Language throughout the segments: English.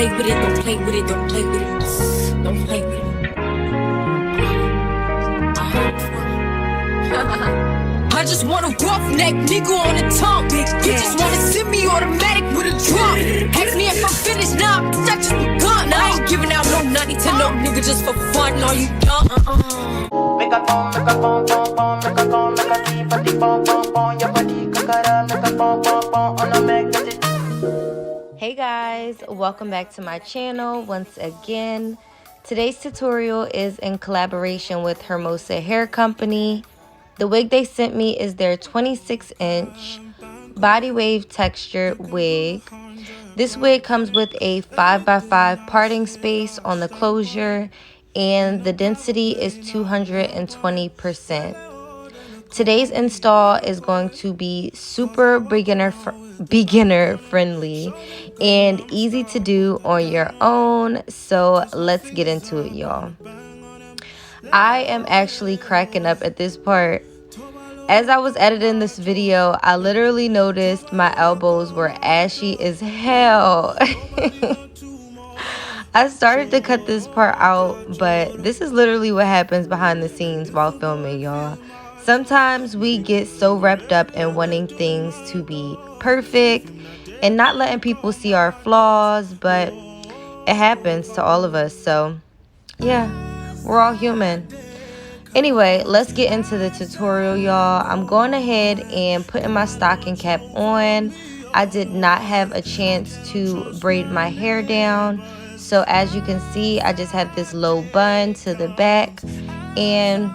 play with it, don't play with it, don't play with it, don't play with it. I just want a roughneck nigga on the tongue. You just wanna send me automatic with a drum. Ask me if I'm finished now, bitch, I just begun. I ain't giving out no nutty to no nigga just for fun. Are you dumb? Make a come, make a pom pom pom, make a come, make a keep a pom pom pom. Your body kakara, make a pom pom pom on a magnet. Hey guys, welcome back to my channel once again. Today's tutorial is in collaboration with Hermosa Hair Company. The wig they sent me is their 26-inch body wave textured wig. This wig comes with a 5x5 parting space on the closure, and the density is 220%. Today's install is going to be super beginner friendly and easy to do on your own. So let's get into it, y'all. I am actually cracking up at this part. As I was editing this video, I literally noticed my elbows were ashy as hell. I started to cut this part out, but this is literally what happens behind the scenes while filming, y'all. Sometimes we get so wrapped up in wanting things to be perfect and not letting people see our flaws, but it happens to all of us. So yeah, we're all human. Anyway, let's get into the tutorial, y'all. I'm going ahead and putting my stocking cap on. I did not have a chance to braid my hair down. So as you can see, I just have this low bun to the back. And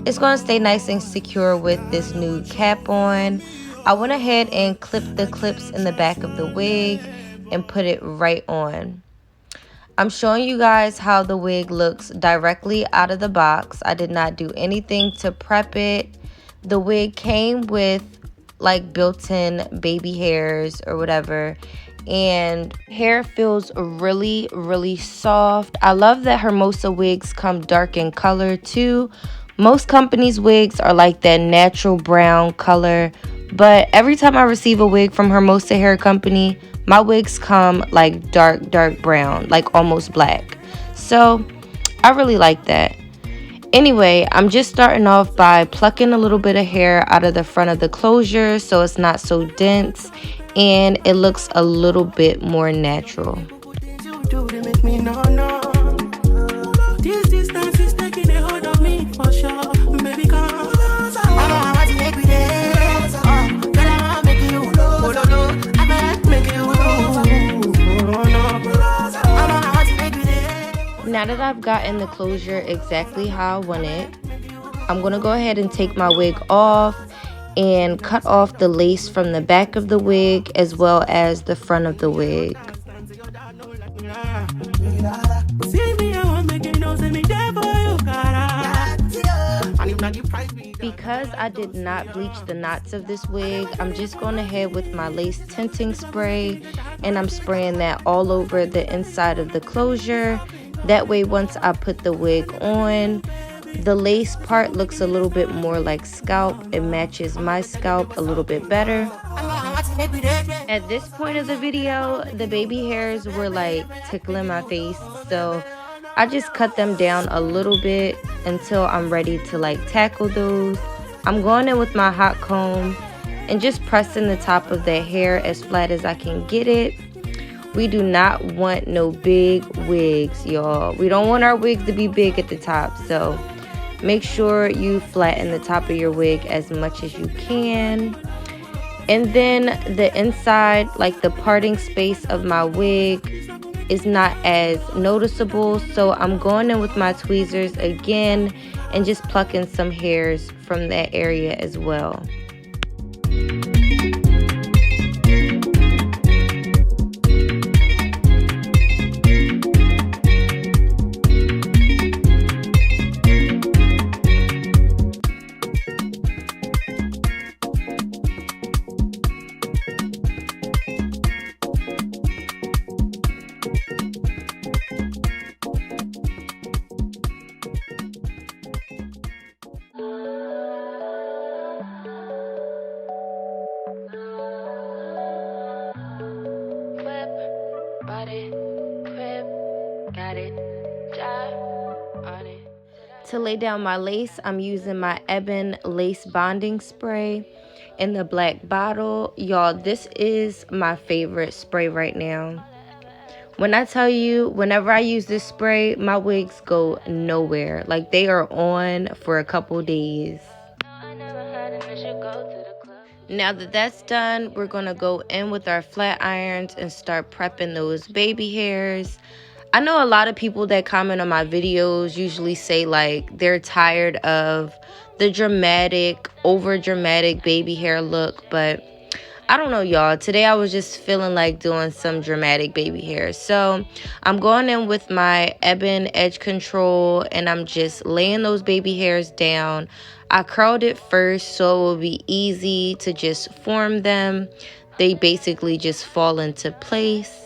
it's going to stay nice and secure with this new cap on. I went ahead and clipped the clips in the back of the wig and put it right on. I'm showing you guys how the wig looks directly out of the box. I did not do anything to prep it. The wig came with like built-in baby hairs or whatever, and hair feels really soft. I love that Hermosa wigs come dark in color too. Most companies' wigs are like that natural brown color, but every time I receive a wig from Hermosa Hair Company, my wigs come like dark brown, like almost black. So I really like that. Anyway, I'm just starting off by plucking a little bit of hair out of the front of the closure so it's not so dense and it looks a little bit more natural. Now that I've gotten the closure exactly how I want it, I'm going to go ahead and take my wig off and cut off the lace from the back of the wig as well as the front of the wig. Because I did not bleach the knots of this wig, I'm just going ahead with my lace tinting spray and I'm spraying that all over the inside of the closure. That way, once I put the wig on, the lace part looks a little bit more like scalp. It matches my scalp a little bit better. At this point of the video, the baby hairs were like tickling my face, so I just cut them down a little bit until I'm ready to like tackle those. I'm going in with my hot comb and just pressing the top of the hair as flat as I can get it. We do not want no big wigs, y'all. We don't want our wigs to be big at the top. So make sure you flatten the top of your wig as much as you can. And then the inside, like the parting space of my wig, is not as noticeable. So I'm going in with my tweezers again and just plucking some hairs from that area as well. Got it. Jive on it. To lay down my lace, I'm using my Ebon lace bonding spray in the black bottle. Y'all, this is my favorite spray right now. When I tell you, whenever I use this spray, my wigs go nowhere. Like, they are on for a couple days. Now that that's done, we're going to go in with our flat irons and start prepping those baby hairs. I know a lot of people that comment on my videos usually say, like, they're tired of the dramatic, over dramatic baby hair look, but I don't know, y'all. Today I was just feeling like doing some dramatic baby hair. So I'm going in with my Ebon edge control and I'm just laying those baby hairs down. I curled it first so it will be easy to just form them. They basically just fall into place.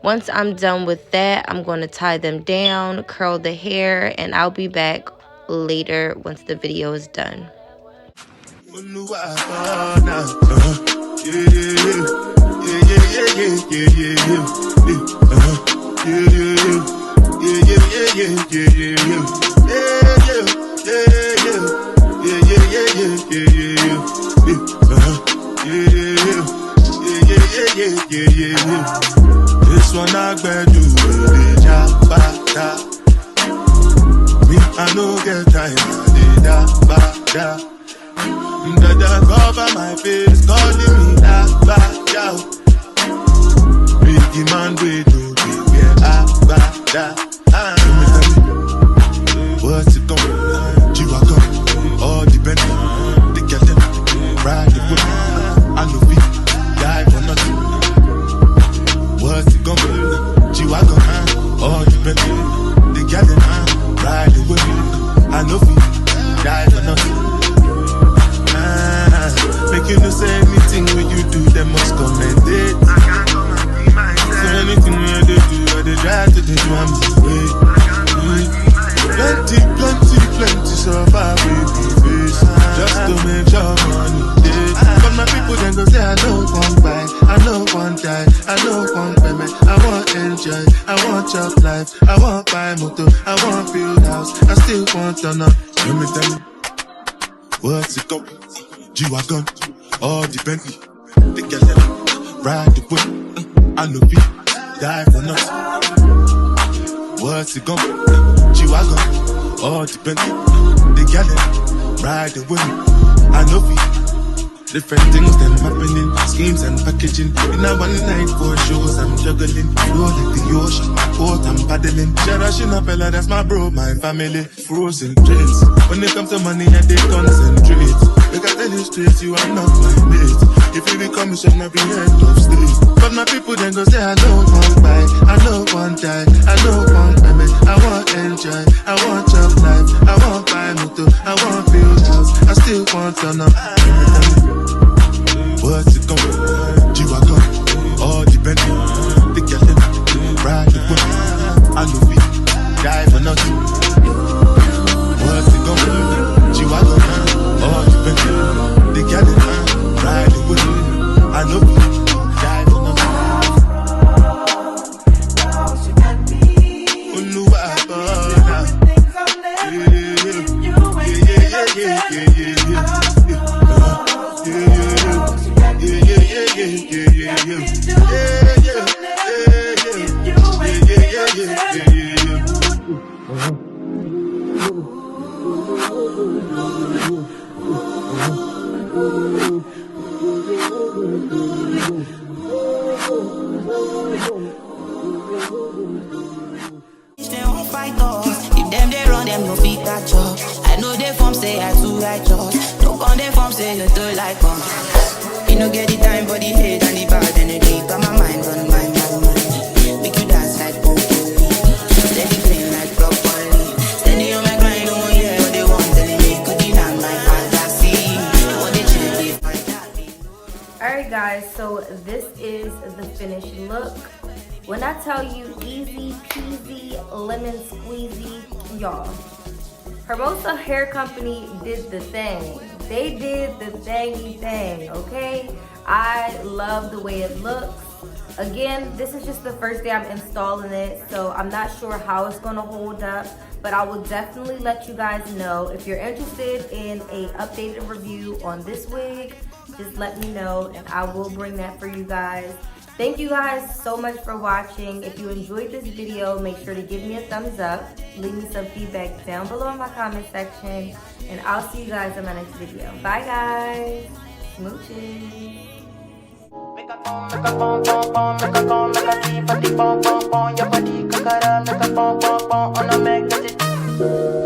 Once I'm done with that, I'm going to tie them down, curl the hair, and I'll be back later once the video is done. This one I better do it, ja. Me, I no get time, da. Dada cover my face, calling me da. Biggie man, we do it, da. What's it gonna be? G-Wagon, all depends. They get them, ride the whip. I know we die for nothing. What's it gonna be? G-Wagon, all depends. They get them, ride the whip. I know we die for nothing. Make you no say anything when you do, they must commend it. So anything when they do, I they try to do my way. Plenty, survive with the face. Just to make your money, yeah. But my people then go say, I know one buy, I know one die, I know one payment. I want enjoy, I want job life, I want buy motor, I want build house, I still want to know. Let me tell you, what's it called? G-Wagon, all the Bentley. They get them, ride the whip. I know people die for nothing. What's it gonna be? G-Wagon, all the Bentley. They get them, ride the whip. I know people. Different things then happening, schemes and packaging. In a one night for shows, I'm juggling. Flow like the ocean, port I'm paddling. Sharashina fella, that's my bro, my family. Frozen dreams. When it comes to money, I they concentrate. Look at the streets, you are not my mate. If you become a shall not be head of state. But my people then go say, I know one buy, I know one die, I know one payment. I want enjoy, I want job life, I want buy motor, I want build house, I still want to know. What's it gonna be? G-Wagon, all the Bentley. They get them, ride the whip. I know we die for nothing. What's it gonna be? G-Wagon, all the Bentley. They get them, ride the whip. I know we die for nothing. Oh no, I thought If them they run, them no fit catch up. I know they form say I too righteous. No con they form say you too like one. You no get the time for the hate and the bad energy. Got my mind on my mind. Make you dance like broccoli. Steady clean like broccoli. Steady on my grind, no one hear what they want. Telling me could deny my fantasy. What they check if my daddy. Alright guys, so this is the finished look. When I tell you easy peasy, lemon squeezy, y'all, Hermosa Hair Company did the thing. They did the thingy thing, okay? I love the way it looks. Again, this is just the first day I'm installing it, so I'm not sure how it's gonna hold up, but I will definitely let you guys know. If you're interested in a updated review on this wig, just let me know and I will bring that for you guys. Thank you guys so much for watching. If you enjoyed this video, make sure to give me a thumbs up. Leave me some feedback down below in my comment section. And I'll see you guys in my next video. Bye guys. Smooches. Make a pom, make a pom, pom, pom, make a pom, make a keep a pom, pom, pom. Your body kakara, make a pom, pom, pom on a magnet.